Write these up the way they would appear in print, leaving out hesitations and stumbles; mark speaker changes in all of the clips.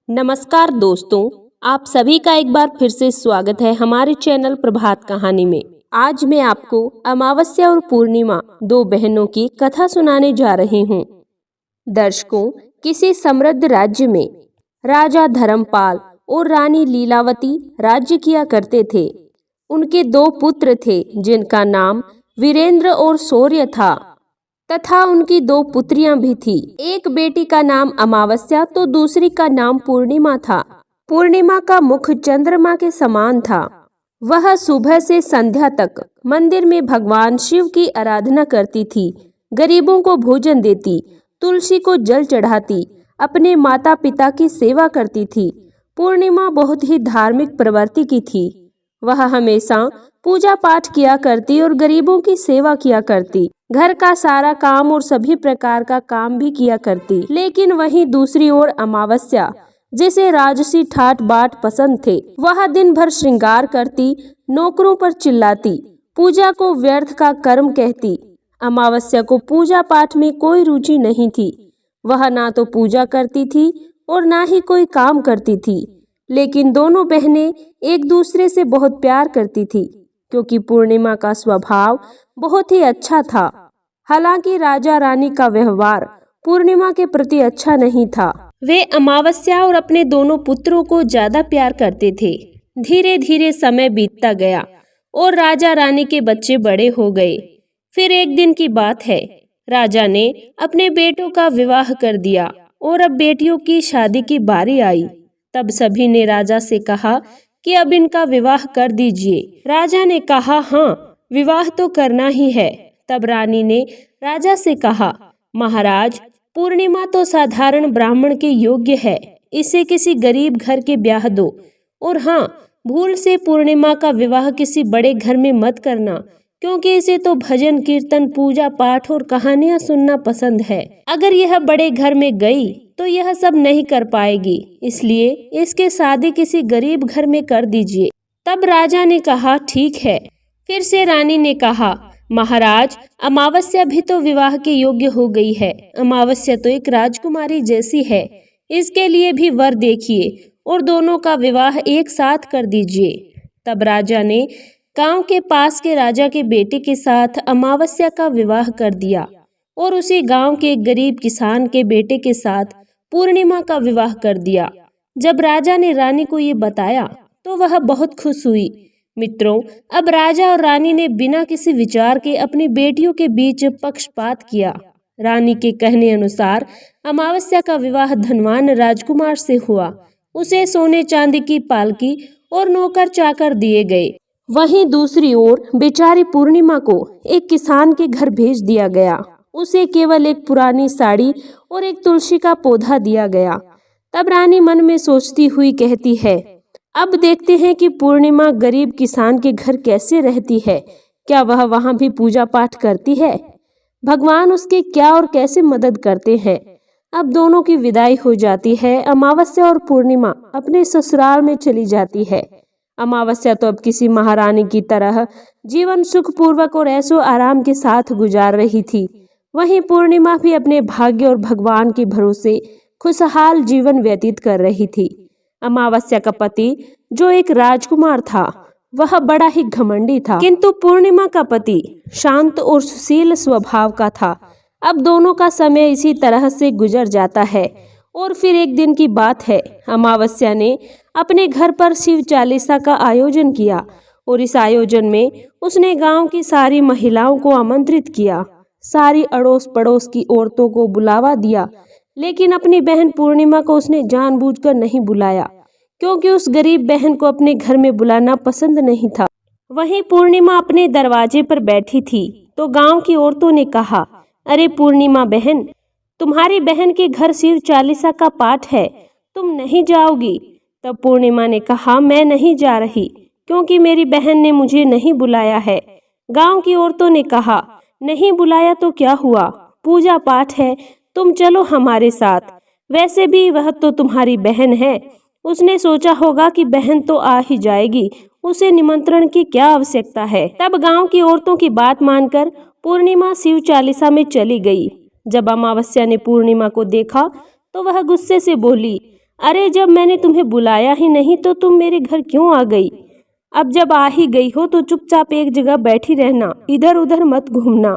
Speaker 1: नमस्कार दोस्तों, आप सभी का एक बार फिर से स्वागत है हमारे चैनल प्रभात कहानी में। आज मैं आपको अमावस्या और पूर्णिमा दो बहनों की कथा सुनाने जा रही हूँ। दर्शकों, किसी समृद्ध राज्य में राजा धर्मपाल और रानी लीलावती राज्य किया करते थे। उनके दो पुत्र थे जिनका नाम वीरेंद्र और शौर्य था तथा उनकी दो पुत्रियां भी थी। एक बेटी का नाम अमावस्या तो दूसरी का नाम पूर्णिमा था। पूर्णिमा का मुख चंद्रमा के समान था। वह सुबह से संध्या तक मंदिर में भगवान शिव की आराधना करती थी, गरीबों को भोजन देती, तुलसी को जल चढ़ाती, अपने माता पिता की सेवा करती थी। पूर्णिमा बहुत ही धार्मिक प्रवृत्ति की थी। वह हमेशा पूजा पाठ किया करती और गरीबों की सेवा किया करती, घर का सारा काम और सभी प्रकार का काम भी किया करती। लेकिन वहीं दूसरी ओर अमावस्या, जिसे राजसी ठाट बाट पसंद थे, वह दिन भर श्रृंगार करती, नौकरों पर चिल्लाती, पूजा को व्यर्थ का कर्म कहती। अमावस्या को पूजा पाठ में कोई रुचि नहीं थी। वह ना तो पूजा करती थी और ना ही कोई काम करती थी। लेकिन दोनों बहनें एक दूसरे से बहुत प्यार करती थी, क्योंकि पूर्णिमा का स्वभाव बहुत ही अच्छा था। हालांकि राजा रानी का व्यवहार पूर्णिमा के प्रति अच्छा नहीं था। वे अमावस्या और अपने दोनों पुत्रों को ज्यादा प्यार करते थे। धीरे धीरे समय बीतता गया और राजा रानी के बच्चे बड़े हो गए। फिर एक दिन की बात है, राजा ने अपने बेटों का विवाह कर दिया और अब बेटियों की शादी की बारी आई। तब सभी ने राजा से कहा कि अब इनका विवाह कर दीजिए। राजा ने कहा, हाँ, विवाह तो करना ही है। तब रानी ने राजा से कहा, महाराज, पूर्णिमा तो साधारण ब्राह्मण के योग्य है, इसे किसी गरीब घर के ब्याह दो। और हाँ, भूल से पूर्णिमा का विवाह किसी बड़े घर में मत करना, क्योंकि इसे तो भजन कीर्तन, पूजा पाठ और कहानियां सुनना पसंद है। अगर यह बड़े घर में गई तो यह सब नहीं कर पाएगी, इसलिए इसके शादी किसी गरीब घर में कर दीजिए। तब राजा ने कहा, ठीक है। फिर से रानी ने कहा, महाराज, अमावस्या भी तो विवाह के योग्य हो गई है। अमावस्या तो एक राजकुमारी जैसी है, इसके लिए भी वर देखिए और दोनों का विवाह एक साथ कर दीजिए। तब राजा ने गांव के पास के राजा के बेटे के साथ अमावस्या का विवाह कर दिया और उसी गांव के एक गरीब किसान के बेटे के साथ पूर्णिमा का विवाह कर दिया। जब राजा ने रानी को ये बताया तो वह बहुत खुश हुई। मित्रों, अब राजा और रानी ने बिना किसी विचार के अपनी बेटियों के बीच पक्षपात किया। रानी के कहने अनुसार अमावस्या का विवाह धनवान राजकुमार से हुआ। उसे सोने चांदी की पालकी और नौकर चाकर दिए गए। वहीं दूसरी ओर बेचारी पूर्णिमा को एक किसान के घर भेज दिया गया। उसे केवल एक पुरानी साड़ी और एक तुलसी का पौधा दिया गया। तब रानी मन में सोचती हुई कहती है, अब देखते हैं कि पूर्णिमा गरीब किसान के घर कैसे रहती है। क्या वह वहां भी पूजा पाठ करती है? भगवान उसके क्या और कैसे मदद करते हैं। अब दोनों की विदाई हो जाती है। अमावस्या और पूर्णिमा अपने ससुराल में चली जाती है। अमावस्या तो अब किसी महारानी की तरह जीवन सुखपूर्वक और ऐशो आराम के साथ गुजार रही थी। वहीं पूर्णिमा भी अपने भाग्य और भगवान के भरोसे खुशहाल जीवन व्यतीत कर रही थी। अमावस्या का पति, जो एक राजकुमार था, वह बड़ा ही घमंडी था, किंतु पूर्णिमा का पति शांत और सुशील स्वभाव का था। अब दोनों का समय इसी तरह से गुजर जाता है। और फिर एक दिन की बात है, अमावस्या ने अपने घर पर शिव चालीसा का आयोजन किया और इस आयोजन में उसने गांव की सारी महिलाओं को आमंत्रित किया। सारी अड़ोस पड़ोस की औरतों को बुलावा दिया, लेकिन अपनी बहन पूर्णिमा को उसने जानबूझकर नहीं बुलाया, क्योंकि उस गरीब बहन को अपने घर में बुलाना पसंद नहीं था। वहीं पूर्णिमा अपने दरवाजे पर बैठी थी तो गांव की औरतों ने कहा, अरे पूर्णिमा बहन, तुम्हारी बहन के घर शिव चालीसा का पाठ है, तुम नहीं जाओगी? तब पूर्णिमा ने कहा, मैं नहीं जा रही, क्योंकि मेरी बहन ने मुझे नहीं बुलाया है। गांव की औरतों ने कहा, नहीं बुलाया तो क्या हुआ, पूजा पाठ है, तुम चलो हमारे साथ। वैसे भी वह तो तुम्हारी बहन है, उसने सोचा होगा कि बहन तो आ ही जाएगी, उसे निमंत्रण की क्या आवश्यकता है। तब गांव की औरतों की बात मानकर पूर्णिमा शिव चालीसा में चली गई। जब अमावस्या ने पूर्णिमा को देखा तो वह गुस्से से बोली, अरे जब मैंने तुम्हें बुलाया ही नहीं तो तुम मेरे घर क्यों आ गई? अब जब आ ही गई हो तो चुपचाप एक जगह बैठी रहना, इधर उधर मत घूमना।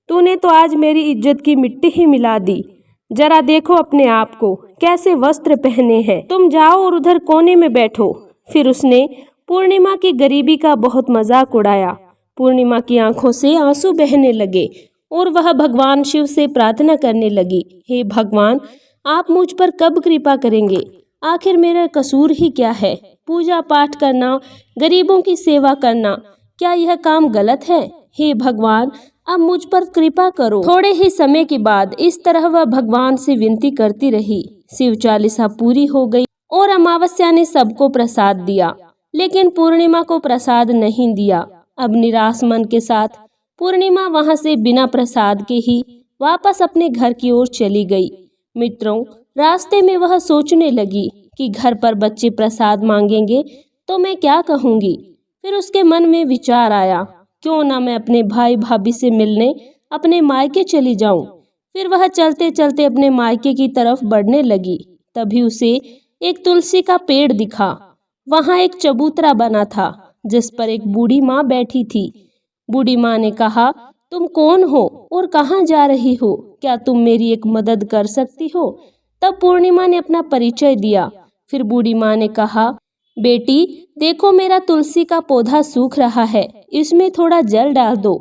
Speaker 1: तूने तो आज मेरी इज्जत की मिट्टी ही मिला दी। जरा देखो अपने आप को, कैसे वस्त्र पहने हैं। तुम जाओ और उधर कोने में बैठो। फिर उसने पूर्णिमा की गरीबी का बहुत मजाक उड़ाया। पूर्णिमा की आंखों से आंसू बहने लगे और वह भगवान शिव से प्रार्थना करने लगी, हे भगवान, आप मुझ पर कब कृपा करेंगे? आखिर मेरा कसूर ही क्या है? पूजा पाठ करना, गरीबों की सेवा करना, क्या यह काम गलत है? हे भगवान, अब मुझ पर कृपा करो। थोड़े ही समय के बाद इस तरह वह भगवान से विनती करती रही। शिव चालीसा पूरी हो गई और अमावस्या ने सबको प्रसाद दिया, लेकिन पूर्णिमा को प्रसाद नहीं दिया। अब निराश मन के साथ पूर्णिमा वहां से बिना प्रसाद के ही वापस अपने घर की ओर चली गई। मित्रों, रास्ते में वह सोचने लगी कि घर पर बच्चे प्रसाद मांगेंगे तो मैं क्या कहूँगी। फिर उसके मन में विचार आया, क्यों ना मैं अपने भाई भाभी से मिलने अपने मायके चली जाऊं। फिर वह चलते चलते अपने मायके की तरफ बढ़ने लगी। तभी उसे एक तुलसी का पेड़ दिखा। वहां एक चबूतरा बना था जिस पर एक बूढ़ी माँ बैठी थी। बूढ़ी माँ ने कहा, तुम कौन हो और कहाँ जा रही हो? क्या तुम मेरी एक मदद कर सकती हो? तब पूर्णिमा ने अपना परिचय दिया। फिर बूढ़ी माँ ने कहा, बेटी देखो, मेरा तुलसी का पौधा सूख रहा है, इसमें थोड़ा जल डाल दो,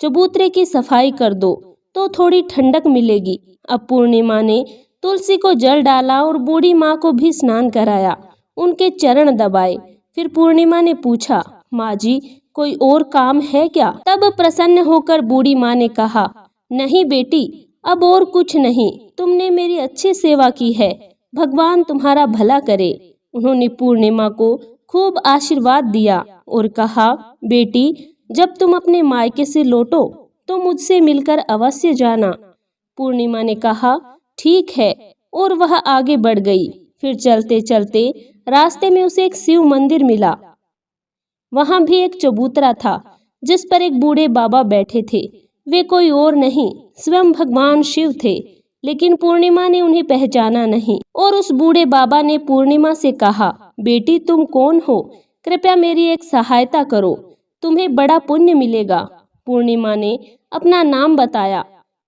Speaker 1: चबूतरे की सफाई कर दो तो थोड़ी ठंडक मिलेगी। अब पूर्णिमा ने तुलसी को जल डाला और बूढ़ी माँ को भी स्नान कराया, उनके चरण दबाए। फिर पूर्णिमा ने पूछा, माँ जी कोई और काम है क्या? तब प्रसन्न होकर बूढ़ी माँ ने कहा, नहीं बेटी, अब और कुछ नहीं, तुमने मेरी अच्छी सेवा की है, भगवान तुम्हारा भला करे। उन्होंने पूर्णिमा को खूब आशीर्वाद दिया और कहा, बेटी जब तुम अपने मायके से लौटो तो मुझसे मिलकर अवश्य जाना। पूर्णिमा ने कहा, ठीक है, और वह आगे बढ़ गई। फिर चलते चलते रास्ते में उसे एक शिव मंदिर मिला। वहां भी एक चबूतरा था जिस पर एक बूढ़े बाबा बैठे थे। वे कोई और नहीं, स्वयं भगवान शिव थे, लेकिन पूर्णिमा ने उन्हें पहचाना नहीं। और उस बूढ़े बाबा ने पूर्णिमा से कहा, बेटी तुम कौन हो? कृपया मेरी एक सहायता करो, तुम्हें बड़ा पुण्य मिलेगा। पूर्णिमा ने अपना नाम बताया।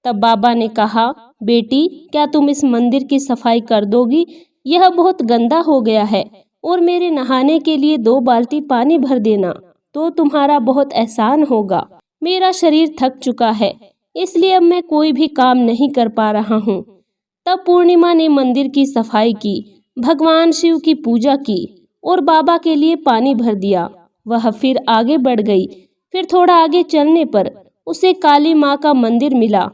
Speaker 1: तब बाबा ने कहा, बेटी क्या तुम इस मंदिर की सफाई कर दोगी? यह बहुत गंदा हो गया है और मेरे नहाने के लिए 2 बाल्टी पानी भर देना तो तुम्हारा बहुत एहसान होगा। मेरा शरीर थक चुका है, इसलिए अब मैं कोई भी काम नहीं कर पा रहा हूँ। तब पूर्णिमा ने मंदिर की सफाई की, भगवान शिव की पूजा की और बाबा के लिए पानी भर दिया। वह फिर आगे बढ़ गई। फिर थोड़ा आगे चलने पर उसे काली माँ का मंदिर मिला।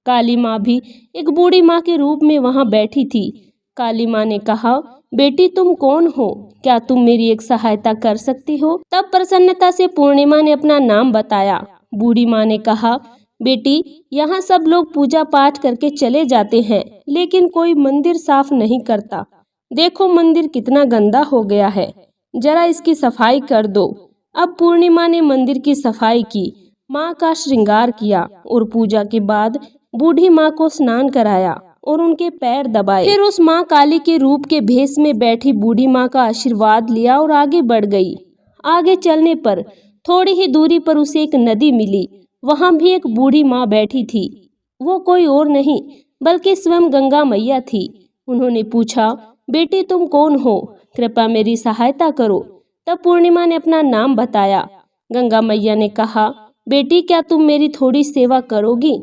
Speaker 1: काली माँ भी एक बूढ़ी माँ के रूप में वहां बैठी थी। काली माँ ने कहा, बेटी तुम कौन हो? क्या तुम मेरी एक सहायता कर सकती हो? तब प्रसन्नता से पूर्णिमा ने अपना नाम बताया। बूढ़ी माँ ने कहा, बेटी यहाँ सब लोग पूजा पाठ करके चले जाते हैं, लेकिन कोई मंदिर साफ नहीं करता। देखो मंदिर कितना गंदा हो गया है, जरा इसकी सफाई कर दो। अब पूर्णिमा ने मंदिर की सफाई की, माँ का श्रृंगार किया और पूजा के बाद बूढ़ी माँ को स्नान कराया और उनके पैर दबाए। फिर उस माँ काली के रूप के भेष में बैठी बूढ़ी माँ का आशीर्वाद लिया और आगे बढ़ गई। आगे चलने पर थोड़ी ही दूरी पर उसे एक नदी मिली। वहां भी एक बूढ़ी माँ बैठी थी। वो कोई और नहीं बल्कि स्वयं गंगा मैया थी। उन्होंने पूछा, बेटी तुम कौन हो? कृपया मेरी सहायता करो। तब पूर्णिमा ने अपना नाम बताया। गंगा मैया ने कहा, बेटी क्या तुम मेरी थोड़ी सेवा करोगी?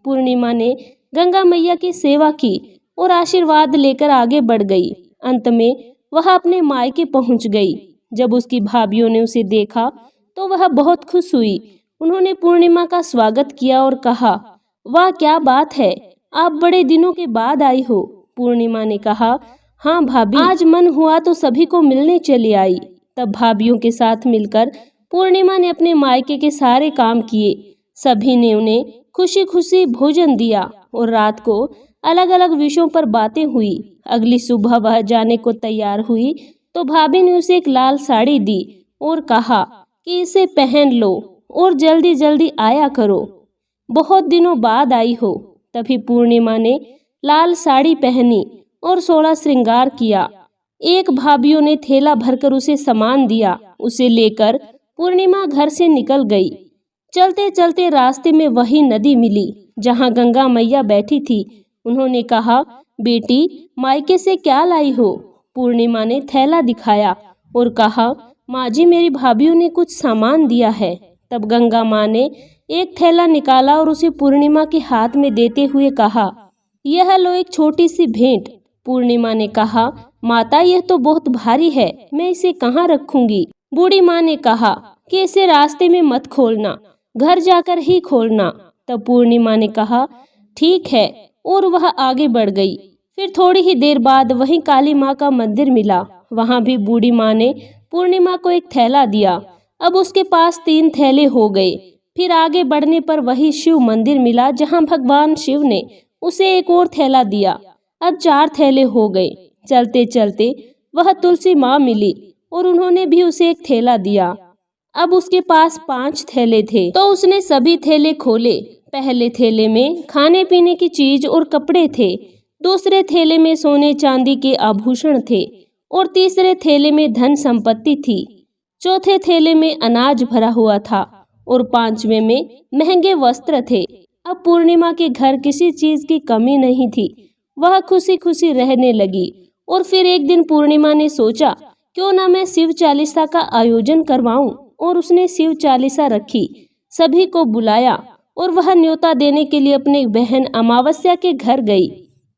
Speaker 1: पूर्णिमा ने गंगा मैया की सेवा की और आशीर्वाद लेकर आगे बढ़ गई। अंत में वह अपने मायके पहुंच गई। जब उसकी भाभियों ने उसे देखा तो वह बहुत खुश हुई। उन्होंने पूर्णिमा का स्वागत किया और कहा, वाह क्या बात है, आप बड़े दिनों के बाद आई हो। पूर्णिमा ने कहा, हाँ भाभी, आज मन हुआ तो सभी को मिलने चली आई। तब भाभियों के साथ मिलकर पूर्णिमा ने अपने मायके के सारे काम किए। सभी ने उन्हें खुशी खुशी भोजन दिया और रात को अलग अलग विषयों पर बातें हुई। अगली सुबह वह जाने को तैयार हुई तो भाभी ने उसे एक लाल साड़ी दी और कहा कि इसे पहन लो और जल्दी जल्दी आया करो, बहुत दिनों बाद आई हो। तभी पूर्णिमा ने लाल साड़ी पहनी और 16 श्रृंगार किया एक भाभीयों ने थैला भरकर उसे सामान दिया। उसे लेकर पूर्णिमा घर से निकल गई। चलते चलते रास्ते में वही नदी मिली जहाँ गंगा मैया बैठी थी। उन्होंने कहा, बेटी, मायके से क्या लाई हो? पूर्णिमा ने थैला दिखाया और कहा, माँ जी, मेरी भाभीयों ने कुछ सामान दिया है। तब गंगा माँ ने एक थैला निकाला और उसे पूर्णिमा के हाथ में देते हुए कहा, यह लो एक छोटी सी भेंट। पूर्णिमा ने कहा, माता, यह तो बहुत भारी है, मैं इसे कहाँ रखूंगी? बूढ़ी माँ ने कहा कि इसे रास्ते में मत खोलना, घर जाकर ही खोलना। तब पूर्णिमा ने कहा, ठीक है, और वह आगे बढ़ गई। फिर थोड़ी ही देर बाद वहीं काली माँ का मंदिर मिला। वहाँ भी बूढ़ी माँ ने पूर्णिमा को एक थैला दिया। अब उसके पास 3 थैले हो गए। फिर आगे बढ़ने पर वही शिव मंदिर मिला जहाँ भगवान शिव ने उसे एक और थैला दिया। अब 4 थैले हो गए। चलते चलते वह तुलसी माँ मिली और उन्होंने भी उसे एक थैला दिया। अब उसके पास 5 थैले थे, तो उसने सभी थैले खोले। पहले थैले में खाने पीने की चीज और कपड़े थे, दूसरे थैले में सोने चांदी के आभूषण थे और तीसरे थैले में धन संपत्ति थी। चौथे थैले में अनाज भरा हुआ था और 5वें में महंगे वस्त्र थे। अब पूर्णिमा के घर किसी चीज की कमी नहीं थी। वह खुशी खुशी रहने लगी। और फिर एक दिन पूर्णिमा ने सोचा, क्यों ना मैं शिव चालीसा का आयोजन करवाऊं, और उसने शिव चालीसा रखी, सभी को बुलाया और वह न्योता देने के लिए अपनी बहन अमावस्या के घर गई।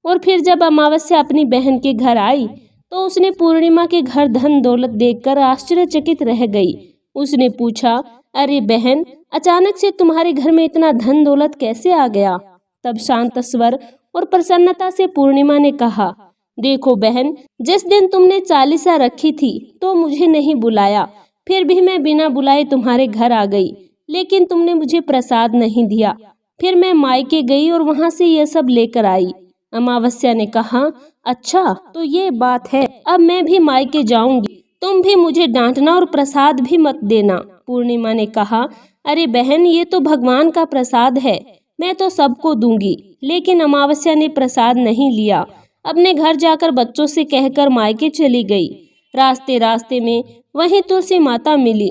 Speaker 1: और फिर जब अमावस्या अपनी बहन के घर आई तो उसने पूर्णिमा के घर धन दौलत देखकर आश्चर्यचकित रह गई। उसने पूछा, अरे बहन, अचानक से तुम्हारे घर में इतना धन दौलत कैसे आ गया? तब शांत स्वर और प्रसन्नता से पूर्णिमा ने कहा, देखो बहन, जिस दिन तुमने चालीसा रखी थी तो मुझे नहीं बुलाया, फिर भी मैं बिना बुलाए तुम्हारे घर आ गई, लेकिन तुमने मुझे प्रसाद नहीं दिया। फिर मैं मायके गई और वहां से यह सब लेकर आई। अमावस्या ने कहा, अच्छा तो ये बात है, अब मैं भी मायके जाऊंगी, तुम भी मुझे डांटना और प्रसाद भी मत देना। पूर्णिमा ने कहा, अरे बहन, ये तो भगवान का प्रसाद है, मैं तो सबको दूंगी। लेकिन अमावस्या ने प्रसाद नहीं लिया। अपने घर जाकर बच्चों से कहकर मायके चली गई। रास्ते रास्ते में वहीं तुलसी माता मिली।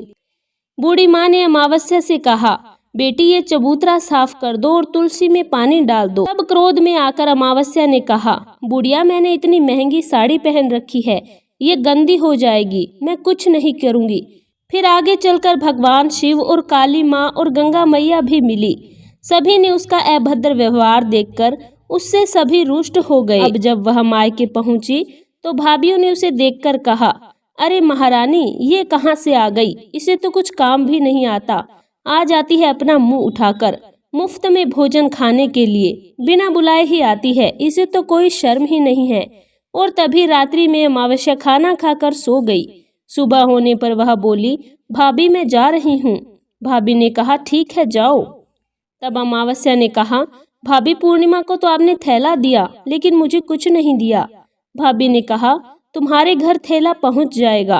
Speaker 1: बूढ़ी माँ ने अमावस्या से कहा, बेटी, ये चबूतरा साफ कर दो और तुलसी में पानी डाल दो। तब क्रोध में आकर अमावस्या ने कहा, बुढ़िया, मैंने इतनी महंगी साड़ी पहन रखी है, ये गंदी हो जाएगी, मैं कुछ नहीं करूंगी। फिर आगे चलकर भगवान शिव और काली माँ और गंगा मैया भी मिली। सभी ने उसका अभद्र व्यवहार देखकर उससे सभी रुष्ट हो गए। अब जब वह मायके पहुंची तो भाभीयों ने उसे देखकर कहा, अरे महारानी, ये कहाँ से आ गई? इसे तो कुछ काम भी नहीं आता, आ जाती है अपना मुंह उठाकर मुफ्त में भोजन खाने के लिए, बिना बुलाए ही आती है, इसे तो कोई शर्म ही नहीं है। और तभी रात्रि में अमावस्या खाना खाकर सो गई। सुबह होने पर वह बोली, भाभी, मैं जा रही हूँ। भाभी ने कहा, ठीक है, जाओ। तब अमावस्या ने कहा, भाभी, पूर्णिमा को तो आपने थैला दिया, लेकिन मुझे कुछ नहीं दिया। भाभी ने कहा, तुम्हारे घर थैला पहुंच जाएगा।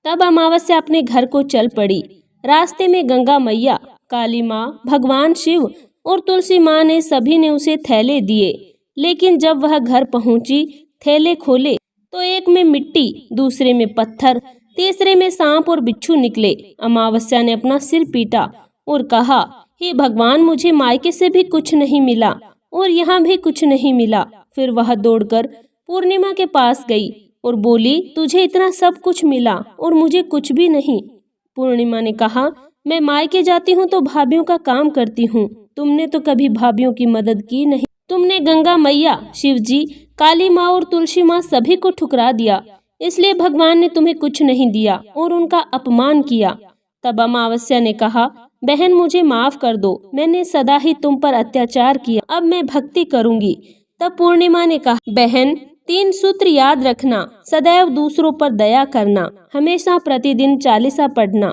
Speaker 1: तब अमावस्या अपने घर को चल पड़ी। रास्ते में गंगा मैया, काली माँ, भगवान शिव और तुलसी माँ ने सभी ने उसे थैले दिए। लेकिन जब वह घर पहुंची, थैले खोले तो एक में मिट्टी, दूसरे में पत्थर, तीसरे में सांप और बिच्छू निकले। अमावस्या ने अपना सिर पीटा और कहा, हे भगवान, मुझे मायके से भी कुछ नहीं मिला और यहाँ भी कुछ नहीं मिला। फिर वह दौड़कर पूर्णिमा के पास गई और बोली, तुझे इतना सब कुछ मिला और मुझे कुछ भी नहीं। पूर्णिमा ने कहा, मैं मायके जाती हूँ तो भाभीयों का काम करती हूँ, तुमने तो कभी भाभीयों की मदद की नहीं। तुमने गंगा मैया, शिव जी, काली माँ और तुलसी माँ सभी को ठुकरा दिया, इसलिए भगवान ने तुम्हें कुछ नहीं दिया और उनका अपमान किया। तब अमावस्या ने कहा, बहन, मुझे माफ कर दो, मैंने सदा ही तुम पर अत्याचार किया, अब मैं भक्ति करूंगी। तब पूर्णिमा ने कहा, बहन, 3 सूत्र याद रखना, सदैव दूसरों पर दया करना, हमेशा प्रतिदिन चालीसा पढ़ना।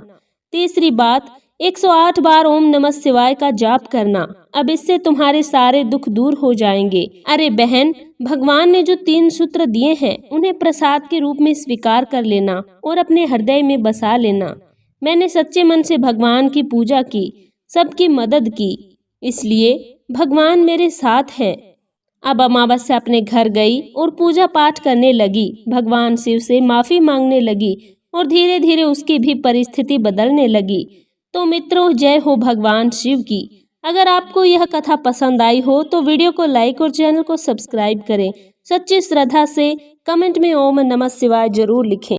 Speaker 1: तीसरी बात, 108 बार ओम नमः शिवाय का जाप करना, अब इससे तुम्हारे सारे दुख दूर हो जाएंगे। अरे बहन, भगवान ने जो 3 सूत्र दिए हैं उन्हें प्रसाद के रूप में स्वीकार कर लेना और अपने हृदय में बसा लेना। मैंने सच्चे मन से भगवान की पूजा की, सबकी मदद की, इसलिए भगवान मेरे साथ है। अब अमावस्या अपने घर गई और पूजा पाठ करने लगी। भगवान शिव से माफी मांगने लगी और धीरे धीरे उसकी भी परिस्थिति बदलने लगी। तो मित्रों, जय हो भगवान शिव की। अगर आपको यह कथा पसंद आई हो तो वीडियो को लाइक और चैनल को सब्सक्राइब करें। सच्ची श्रद्धा से कमेंट में ओम नमः शिवाय जरूर लिखें।